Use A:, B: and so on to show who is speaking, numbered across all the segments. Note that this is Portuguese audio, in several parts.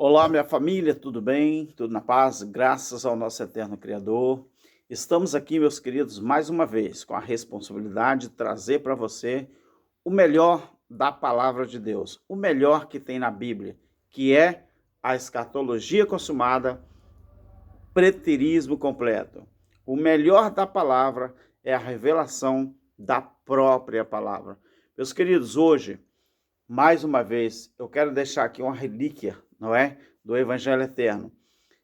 A: Olá, minha família, tudo bem? Tudo na paz? Graças ao nosso eterno Criador. Estamos aqui, meus queridos, mais uma vez, com a responsabilidade de trazer para você o melhor da palavra de Deus, o melhor que tem na Bíblia, que é a escatologia consumada, preterismo completo. O melhor da palavra é a revelação da própria palavra. Meus queridos, hoje, mais uma vez, eu quero deixar aqui uma relíquia, não é? Do Evangelho Eterno.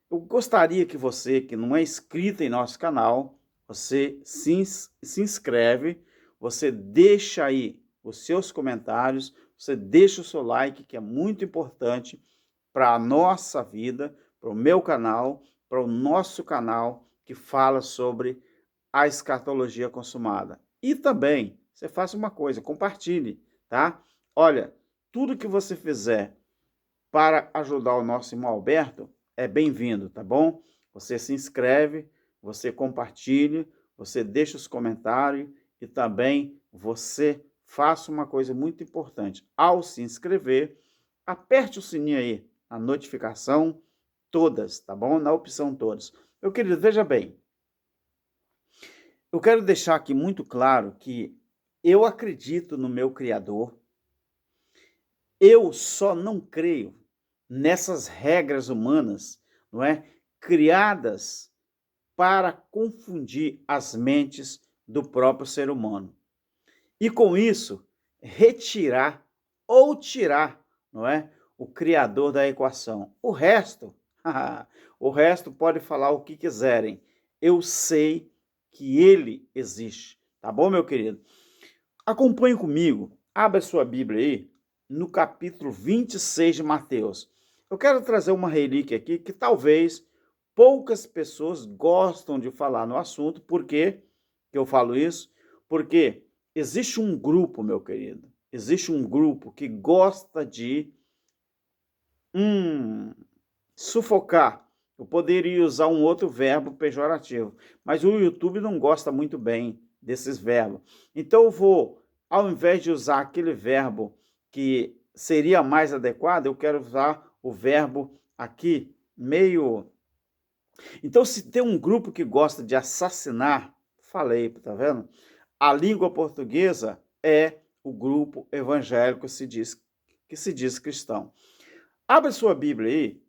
A: Eu gostaria que você, que não é inscrito em nosso canal, você se inscreve, você deixa aí os seus comentários, você deixa o seu like, que é muito importante para a nossa vida, para o meu canal, para o nosso canal, que fala sobre a escatologia consumada. E também, você faça uma coisa, compartilhe, tá? Olha, tudo que você fizer para ajudar o nosso irmão Alberto é bem-vindo, tá bom? Você se inscreve, você compartilha, você deixa os comentários e também você faça uma coisa muito importante. Ao se inscrever, aperte o sininho aí, a notificação, todas, tá bom? Na opção todas. Meu querido, veja bem, eu quero deixar aqui muito claro que eu acredito no meu Criador, eu só não creio nessas regras humanas, não é? Criadas para confundir as mentes do próprio ser humano. E com isso, retirar ou tirar, não é? O Criador da equação. O resto, o resto pode falar o que quiserem. Eu sei que ele existe. Tá bom, meu querido? Acompanhe comigo. Abra sua Bíblia aí no capítulo 26 de Mateus. Eu quero trazer uma relíquia aqui que talvez poucas pessoas gostam de falar no assunto. Por que eu falo isso? Porque existe um grupo, meu querido, existe um grupo que gosta de sufocar. Eu poderia usar um outro verbo pejorativo, mas o YouTube não gosta muito bem desses verbos. Então eu vou, ao invés de usar aquele verbo que seria mais adequado, eu quero usar o verbo aqui meio. Então, se tem um grupo que gosta de assassinar, falei, tá vendo? A língua portuguesa é o grupo evangélico que se diz cristão. Abre sua Bíblia aí,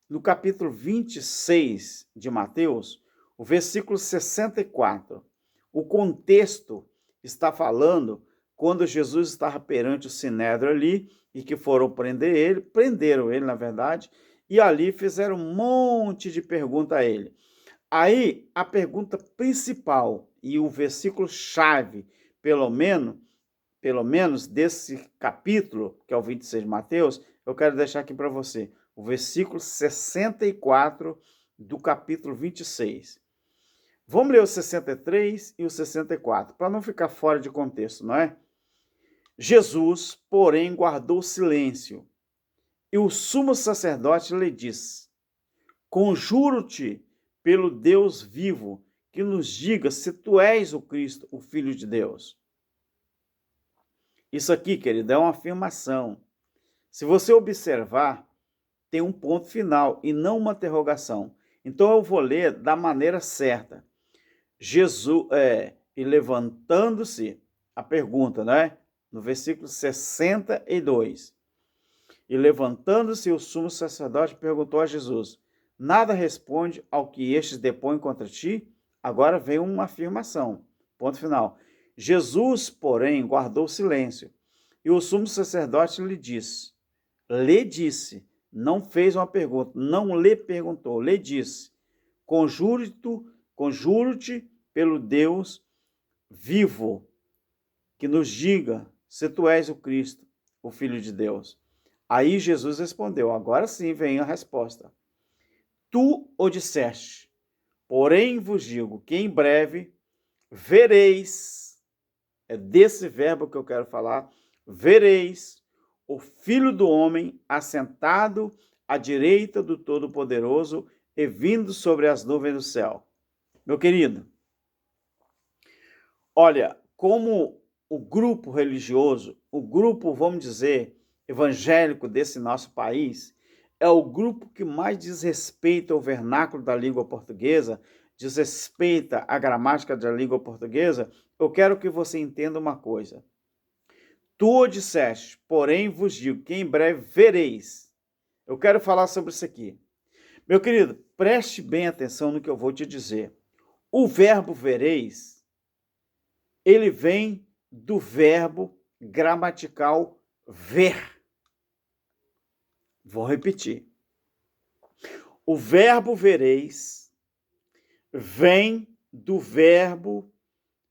A: no capítulo 26 de Mateus, o versículo 64. O contexto está falando quando Jesus estava perante o Sinédrio ali e que foram prender ele, prenderam ele, na verdade, e ali fizeram um monte de pergunta a ele. Aí, a pergunta principal e o versículo chave, pelo menos desse capítulo, que é o 26 de Mateus, eu quero deixar aqui para você o versículo 64 do capítulo 26. Vamos ler o 63 e o 64, para não ficar fora de contexto, não é? Jesus, porém, guardou silêncio, e o sumo sacerdote lhe disse: Conjuro-te pelo Deus vivo, que nos diga se tu és o Cristo, o Filho de Deus. Isso aqui, querido, é uma afirmação. Se você observar, tem um ponto final e não uma interrogação. Então eu vou ler da maneira certa. Jesus, e levantando-se, a pergunta, né? No versículo 62. E levantando-se, o sumo sacerdote perguntou a Jesus: Nada responde ao que estes depõem contra ti? Agora vem uma afirmação. Ponto final. Jesus, porém, guardou silêncio. E o sumo sacerdote lhe disse, não fez uma pergunta, não lhe perguntou, lhe disse: conjuro-te pelo Deus vivo, que nos diga se tu és o Cristo, o Filho de Deus. Aí Jesus respondeu, agora sim vem a resposta. Tu o disseste, porém vos digo que em breve vereis, é desse verbo que eu quero falar, vereis o Filho do Homem assentado à direita do Todo-Poderoso e vindo sobre as nuvens do céu. Meu querido, olha, como o grupo religioso, o grupo, vamos dizer, evangélico desse nosso país, é o grupo que mais desrespeita o vernáculo da língua portuguesa, desrespeita a gramática da língua portuguesa, eu quero que você entenda uma coisa. Tu o disseste, porém vos digo que em breve vereis. Eu quero falar sobre isso aqui. Meu querido, preste bem atenção no que eu vou te dizer. O verbo vereis, ele vem do verbo gramatical ver. Vou repetir. O verbo vereis vem do verbo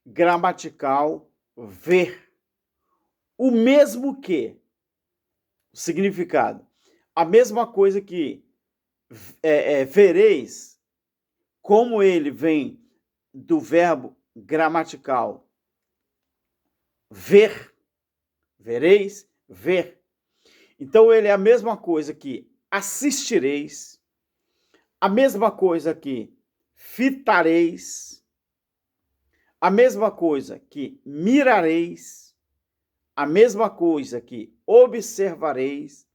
A: gramatical ver. O mesmo que, o significado, a mesma coisa que vereis, como ele vem do verbo gramatical ver, vereis, ver. Então ele é a mesma coisa que assistireis, a mesma coisa que fitareis, a mesma coisa que mirareis, a mesma coisa que observareis,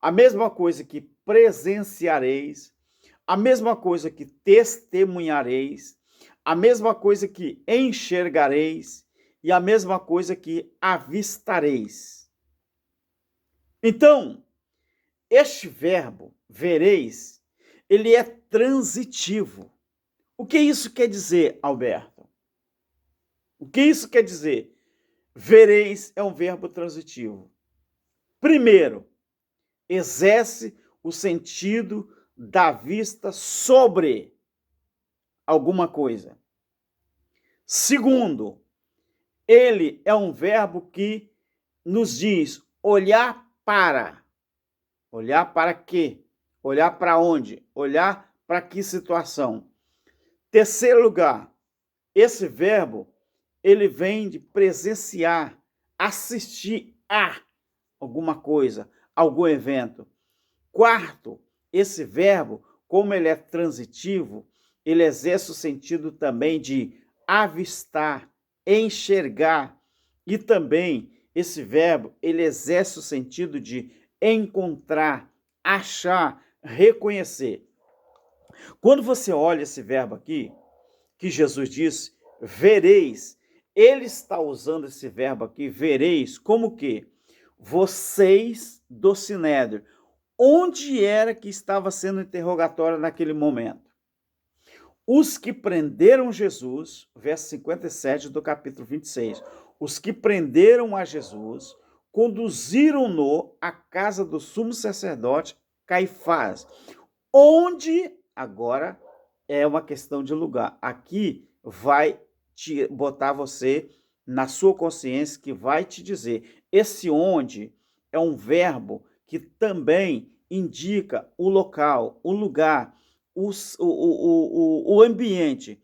A: a mesma coisa que presenciareis, a mesma coisa que testemunhareis, a mesma coisa que enxergareis e a mesma coisa que avistareis. Então, este verbo, vereis, ele é transitivo. O que isso quer dizer, Alberto? O que isso quer dizer? Vereis é um verbo transitivo. Primeiro, exerce o sentido da vista sobre alguma coisa. Segundo, ele é um verbo que nos diz olhar para. Olhar para quê? Olhar para onde? Olhar para que situação? Terceiro lugar, esse verbo, ele vem de presenciar, assistir a alguma coisa, algum evento. Quarto, esse verbo, como ele é transitivo, ele exerce o sentido também de avistar, enxergar, e também esse verbo, ele exerce o sentido de encontrar, achar, reconhecer. Quando você olha esse verbo aqui, que Jesus disse, vereis, ele está usando esse verbo aqui, vereis, como que? Vocês do Sinédrio. Onde era que estava sendo interrogatório naquele momento? Os que prenderam Jesus, verso 57 do capítulo 26, os que prenderam a Jesus, conduziram-no à casa do sumo sacerdote Caifás, onde, agora é uma questão de lugar, aqui vai te botar você na sua consciência, que vai te dizer, esse onde é um verbo que também indica o local, o lugar, o ambiente.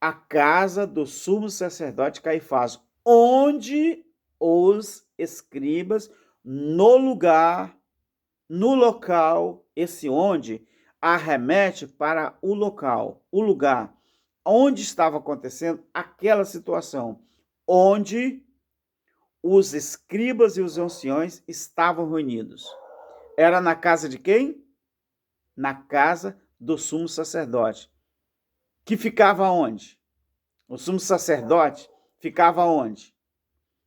A: A casa do sumo sacerdote Caifás, onde os escribas, no lugar, no local, esse onde arremete para o local, o lugar, onde estava acontecendo aquela situação, onde os escribas e os anciões estavam reunidos. Era na casa de quem? Na casa do sumo sacerdote. Que ficava onde? O sumo sacerdote ficava onde?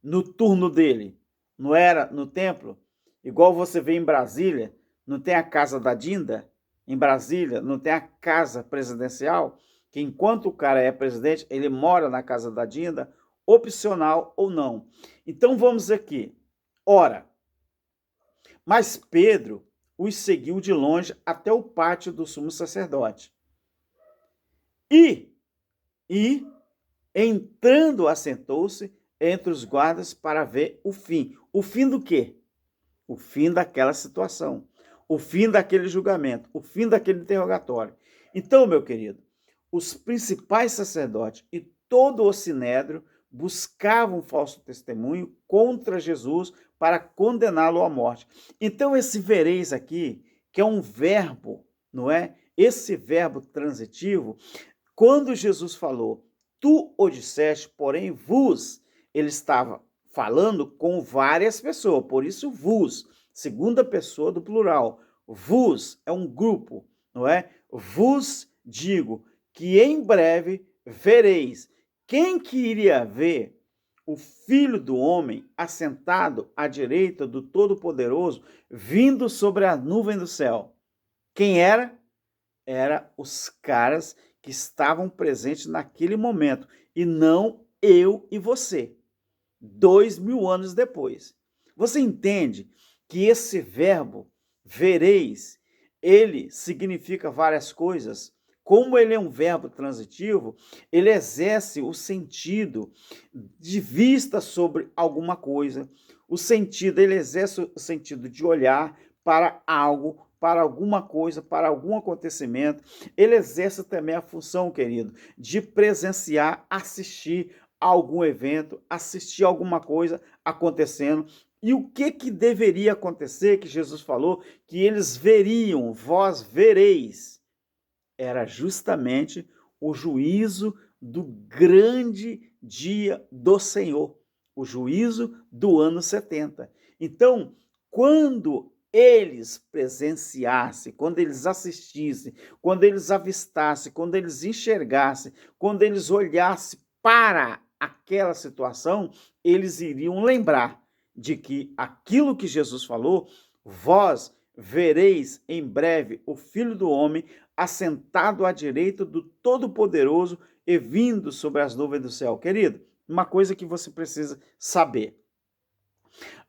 A: No turno dele. Não era no templo? Igual você vê em Brasília, não tem a casa da Dinda? Em Brasília, não tem a casa presidencial? Que enquanto o cara é presidente, ele mora na casa da Dinda, opcional ou não. Então vamos aqui. Ora, mas Pedro os seguiu de longe até o pátio do sumo sacerdote. E entrando, assentou-se entre os guardas para ver o fim. O fim do quê? O fim daquela situação. O fim daquele julgamento. O fim daquele interrogatório. Então, meu querido, os principais sacerdotes e todo o sinédrio buscavam falso testemunho contra Jesus para condená-lo à morte. Então, esse vereis aqui, que é um verbo, não é? Esse verbo transitivo, quando Jesus falou, tu o disseste, porém vos, ele estava falando com várias pessoas, por isso vos, segunda pessoa do plural, Vos é um grupo, não é? Vos digo que em breve vereis. Quem que iria ver o Filho do Homem assentado à direita do Todo-Poderoso, vindo sobre a nuvem do céu? Quem era? Era os caras que estavam presentes naquele momento, e não eu e você, 2000 anos depois. Você entende que esse verbo, vereis, ele significa várias coisas. Como ele é um verbo transitivo, ele exerce o sentido de vista sobre alguma coisa. O sentido, ele exerce o sentido de olhar para algo, para alguma coisa, para algum acontecimento. Ele exerce também a função, querido, de presenciar, assistir a algum evento, assistir alguma coisa acontecendo. E o que deveria acontecer, que Jesus falou, que eles veriam, vós vereis, era justamente o juízo do grande dia do Senhor, o juízo do ano 70. Então, quando eles presenciassem, quando eles assistissem, quando eles avistassem, quando eles enxergassem, quando eles olhassem para aquela situação, eles iriam lembrar de que aquilo que Jesus falou, vós vereis em breve o Filho do Homem assentado à direita do Todo-Poderoso e vindo sobre as nuvens do céu. Querido, uma coisa que você precisa saber.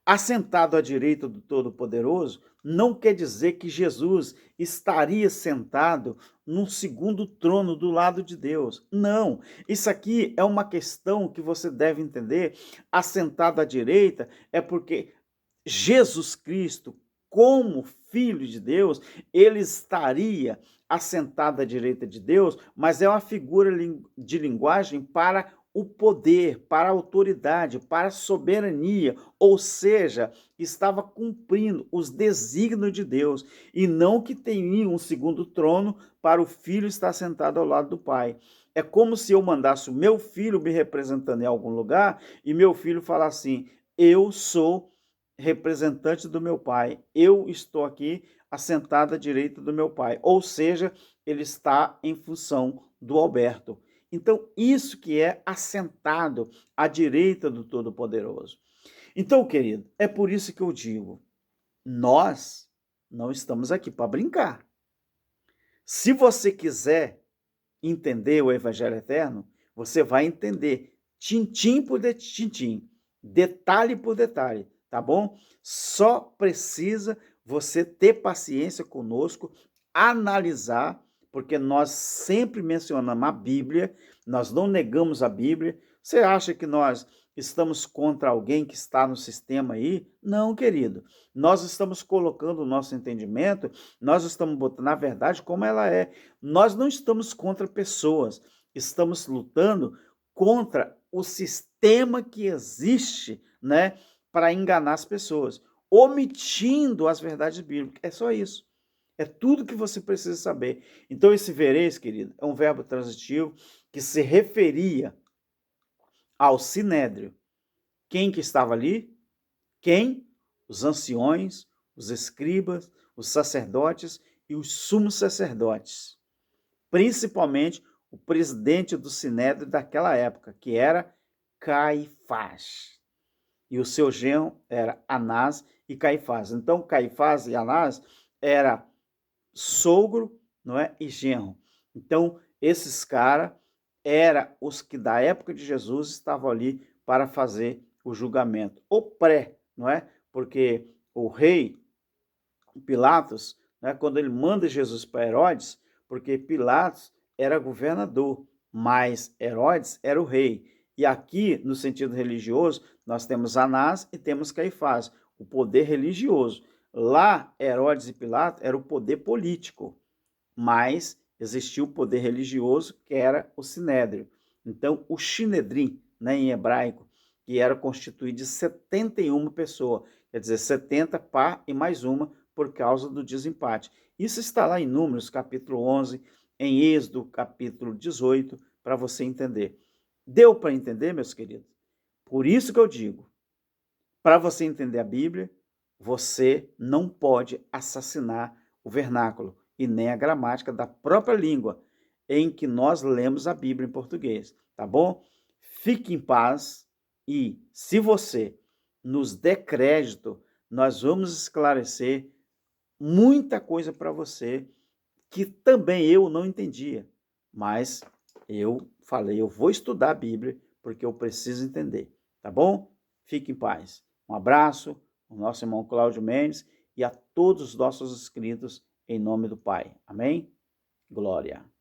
A: Assentado à direita do Todo-Poderoso não quer dizer que Jesus estaria sentado num segundo trono do lado de Deus. Não, isso aqui é uma questão que você deve entender. Assentado à direita é porque Jesus Cristo, como Filho de Deus, ele estaria assentado à direita de Deus, mas é uma figura de linguagem para o poder, para a autoridade, para a soberania, ou seja, estava cumprindo os desígnios de Deus, e não que tenha um segundo trono para o Filho estar sentado ao lado do Pai. É como se eu mandasse o meu filho me representando em algum lugar, e meu filho falar assim, eu sou representante do meu pai, eu estou aqui assentado à direita do meu pai, ou seja, ele está em função do Alberto. Então, isso que é assentado à direita do Todo-Poderoso. Então, querido, é por isso que eu digo, nós não estamos aqui para brincar. Se você quiser entender o Evangelho Eterno, você vai entender tintim por tintim, detalhe por detalhe, tá bom? Só precisa você ter paciência conosco, analisar, porque nós sempre mencionamos a Bíblia, nós não negamos a Bíblia. Você acha que nós estamos contra alguém que está no sistema aí? Não, querido. Nós estamos colocando o nosso entendimento, nós estamos botando a verdade como ela é. Nós não estamos contra pessoas, estamos lutando contra o sistema que existe, né, para enganar as pessoas, omitindo as verdades bíblicas. É só isso. É tudo que você precisa saber. Então, esse vereis, querido, é um verbo transitivo que se referia ao sinédrio. Quem que estava ali? Quem? Os anciões, os escribas, os sacerdotes e os sumos sacerdotes. Principalmente o presidente do sinédrio daquela época, que era Caifás. E o seu genro era Anás e Caifás. Então, Caifás e Anás era sogro, não é, e genro. Então, esses caras eram os que da época de Jesus estavam ali para fazer o julgamento, o pré, não é? Porque o rei Pilatos, né, quando ele manda Jesus para Herodes, porque Pilatos era governador, mas Herodes era o rei. E aqui, no sentido religioso, nós temos Anás e temos Caifás, o poder religioso. Lá, Herodes e Pilatos era o poder político, mas existia o poder religioso, que era o Sinédrio. Então, o Sinedrim, né, em hebraico, que era constituído de 71 pessoas, quer dizer, 70 par e mais uma, por causa do desempate. Isso está lá em Números, capítulo 11, em Êxodo, capítulo 18, para você entender. Deu para entender, meus queridos? Por isso que eu digo, para você entender a Bíblia, você não pode assassinar o vernáculo e nem a gramática da própria língua em que nós lemos a Bíblia em português, tá bom? Fique em paz e, se você nos der crédito, nós vamos esclarecer muita coisa para você que também eu não entendia, mas eu falei, eu vou estudar a Bíblia porque eu preciso entender, tá bom? Fique em paz. Um abraço, o nosso irmão Cláudio Mendes e a todos os nossos inscritos em nome do Pai. Amém? Glória.